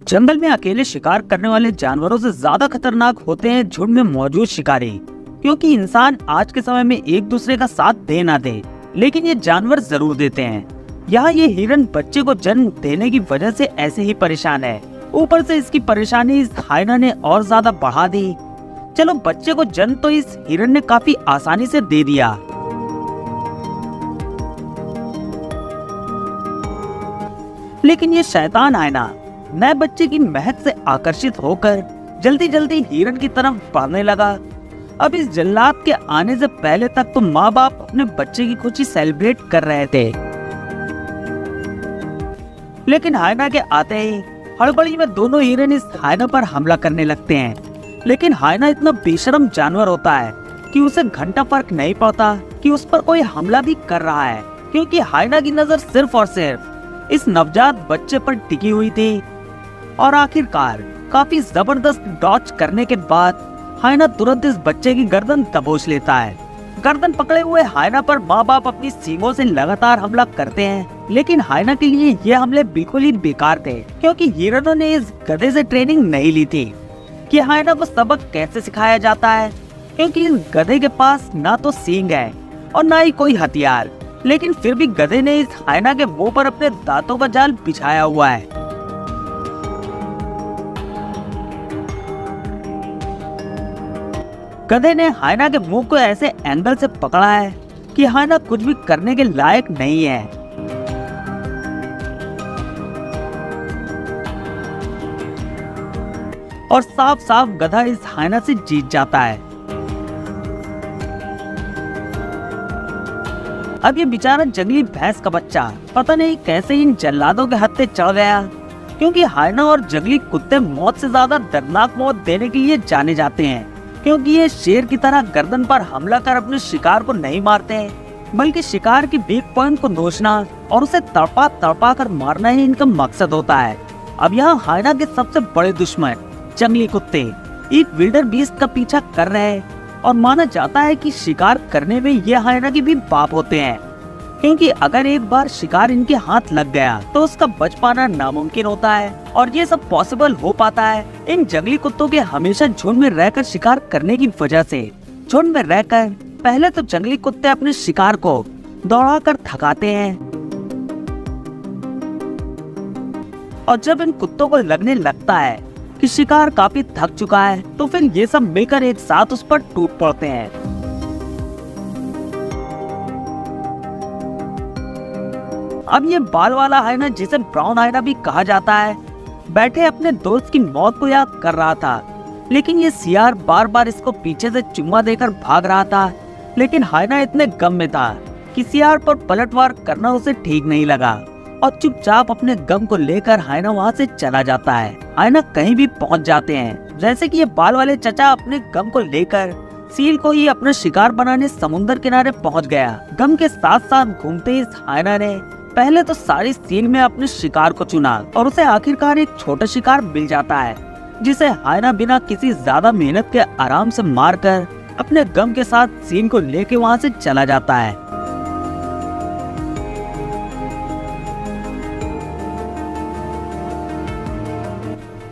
जंगल में अकेले शिकार करने वाले जानवरों से ज्यादा खतरनाक होते हैं झुंड में मौजूद शिकारी, क्योंकि इंसान आज के समय में एक दूसरे का साथ दे ना दे, लेकिन ये जानवर जरूर देते हैं। यहाँ ये हिरन बच्चे को जन्म देने की वजह से ऐसे ही परेशान है। ऊपर से इसकी परेशानी इस हाइना ने और ज्यादा बढ़ा दी। चलो, बच्चे को जन्म तो इस हिरन ने काफी आसानी से दे दिया, लेकिन ये शैतान हाइना नए बच्चे की महक से आकर्षित होकर जल्दी जल्दी हिरन की तरफ बढ़ने लगा। अब इस जल्लाद के आने से पहले तक तो माँ बाप अपने बच्चे की खुशी सेलिब्रेट कर रहे थे, लेकिन हाइना के आते ही हड़बड़ी में दोनों हिरन इस हाइना पर हमला करने लगते हैं। लेकिन हाइना इतना बेशर्म जानवर होता है कि उसे घंटा फर्क नहीं पड़ता कि उस पर कोई हमला भी कर रहा है, क्योंकि हाइना की नजर सिर्फ और सिर्फ इस नवजात बच्चे पर टिकी हुई थी। और आखिरकार काफी जबरदस्त डॉच करने के बाद हाइना तुरंत इस बच्चे की गर्दन दबोच लेता है। गर्दन पकड़े हुए हाइना पर माँ बाप अपनी सींगों से लगातार हमला करते हैं, लेकिन हाइना के लिए ये हमले बिल्कुल ही बेकार थे, क्योंकि हिरनों ने इस गधे से ट्रेनिंग नहीं ली थी कि हाइना को सबक कैसे सिखाया जाता है, क्योंकि इस गधे के पास ना तो सींग है और ना ही कोई हथियार। लेकिन फिर भी गधे ने इस हाइना के मुंह पर अपने दांतों का जाल बिछाया हुआ है। गधे ने हाइना के मुंह को ऐसे एंगल से पकड़ा है कि हाइना कुछ भी करने के लायक नहीं है। और साफ साफ गधा इस हाइना से जीत जाता है। अब ये बेचारा जंगली भैंस का बच्चा पता नहीं कैसे इन जल्लादों के हत्थे चढ़ गया, क्योंकि हाइना और जंगली कुत्ते मौत से ज्यादा दर्दनाक मौत देने के लिए जाने जाते हैं, क्योंकि ये शेर की तरह गर्दन पर हमला कर अपने शिकार को नहीं मारते हैं, बल्कि शिकार की वीक पॉइंट को नोचना और उसे तड़पा तड़पा कर मारना ही इनका मकसद होता है। अब यहाँ हाइना के सबसे बड़े दुश्मन जंगली कुत्ते एक विल्डर बीस्ट का पीछा कर रहे हैं, और माना जाता है कि शिकार करने में ये हाइना के भी बाप होते हैं, क्योंकि अगर एक बार शिकार इनके हाथ लग गया तो उसका बच पाना नामुमकिन होता है। और ये सब पॉसिबल हो पाता है इन जंगली कुत्तों के हमेशा झुंड में रहकर शिकार करने की वजह से। झुंड में रहकर पहले तो जंगली कुत्ते अपने शिकार को दौड़ाकर थकाते हैं, और जब इन कुत्तों को लगने लगता है कि शिकार काफी थक चुका है, तो फिर ये सब मिलकर एक साथ उस पर टूट पड़ते हैं। अब ये बाल वाला हाइना, जिसे ब्राउन हाइना भी कहा जाता है, बैठे अपने दोस्त की मौत को याद कर रहा था, लेकिन ये सियार बार बार इसको पीछे से चुम्मा देकर भाग रहा था। लेकिन हाइना इतने गम में था कि सियार पर पलटवार करना उसे ठीक नहीं लगा, और चुपचाप अपने गम को लेकर हाइना वहाँ से चला जाता है। हाइना कहीं भी पहुँच जाते हैं, जैसे कि ये बाल वाले चचा अपने गम को लेकर सील को ही अपना शिकार बनाने समुद्र किनारे पहुँच गया। गम के साथ साथ घूमते इस हाइना ने पहले तो सारी सील में अपने शिकार को चुना, और उसे आखिरकार एक छोटा शिकार मिल जाता है, जिसे हाइना बिना किसी ज्यादा मेहनत के आराम से मारकर अपने गम के साथ सील को लेके वहाँ से चला जाता है।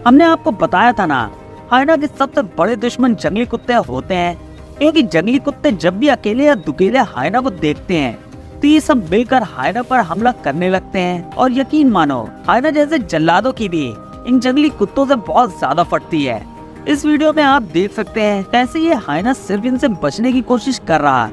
हमने आपको बताया था ना, हाइना के सबसे बड़े दुश्मन जंगली कुत्ते होते हैं, क्योंकि जंगली कुत्ते जब भी अकेले या दुकेले हाइना को देखते हैं तो ये सब मिलकर हाइना पर हमला करने लगते हैं। और यकीन मानो, हाइना जैसे जल्लादों की भी इन जंगली कुत्तों से बहुत ज्यादा फटती है। इस वीडियो में आप देख सकते हैं कैसे ये हाइना सिर्फ इनसे बचने की कोशिश कर रहा,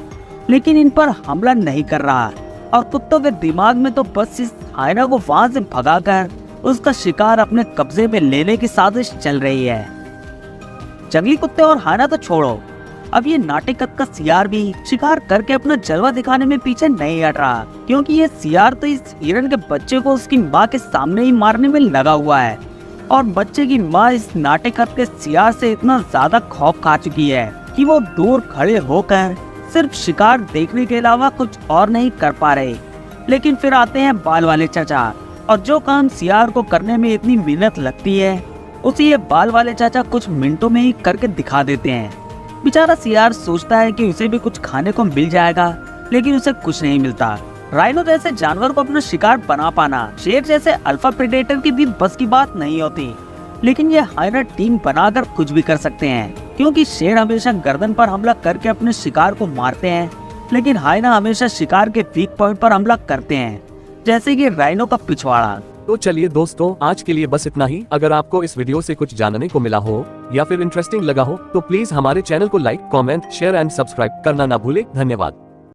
लेकिन इन पर हमला नहीं कर रहा, और कुत्तों के दिमाग में तो बस इस हाइना को वहाँ से भगाकर उसका शिकार अपने कब्जे में लेने की साजिश चल रही है। जंगली कुत्ते और हाइना तो छोड़ो, अब ये नाटेकत का सियार भी शिकार करके अपना जलवा दिखाने में पीछे नहीं हट रहा, क्योंकि ये सियार तो इस हिरन के बच्चे को उसकी माँ के सामने ही मारने में लगा हुआ है, और बच्चे की माँ इस नाटेकत के सियार से इतना ज्यादा खौफ खा चुकी है कि वो दूर खड़े होकर सिर्फ शिकार देखने के अलावा कुछ और नहीं कर पा रहे। लेकिन फिर आते हैं बाल वाले चाचा, और जो काम सियार को करने में इतनी मेहनत लगती है, उसे ये बाल वाले चाचा कुछ मिनटों में ही करके दिखा देते हैं। बेचारा सियार सोचता है कि उसे भी कुछ खाने को मिल जाएगा, लेकिन उसे कुछ नहीं मिलता। राइनो जैसे जानवर को अपना शिकार बना पाना शेर जैसे अल्फा प्रेडेटर की भी बस की बात नहीं होती, लेकिन ये हायना टीम बनाकर कुछ भी कर सकते हैं, क्योंकि शेर हमेशा गर्दन पर हमला करके अपने शिकार को मारते हैं, लेकिन हायना हमेशा शिकार के वीक पॉइंट पर हमला करते हैं, जैसे कि राइनो का पिछवाड़ा। तो चलिए दोस्तों, आज के लिए बस इतना ही। अगर आपको इस वीडियो से कुछ जानने को मिला हो या फिर इंटरेस्टिंग लगा हो तो प्लीज हमारे चैनल को like, comment, share and subscribe करना ना भूले। धन्यवाद।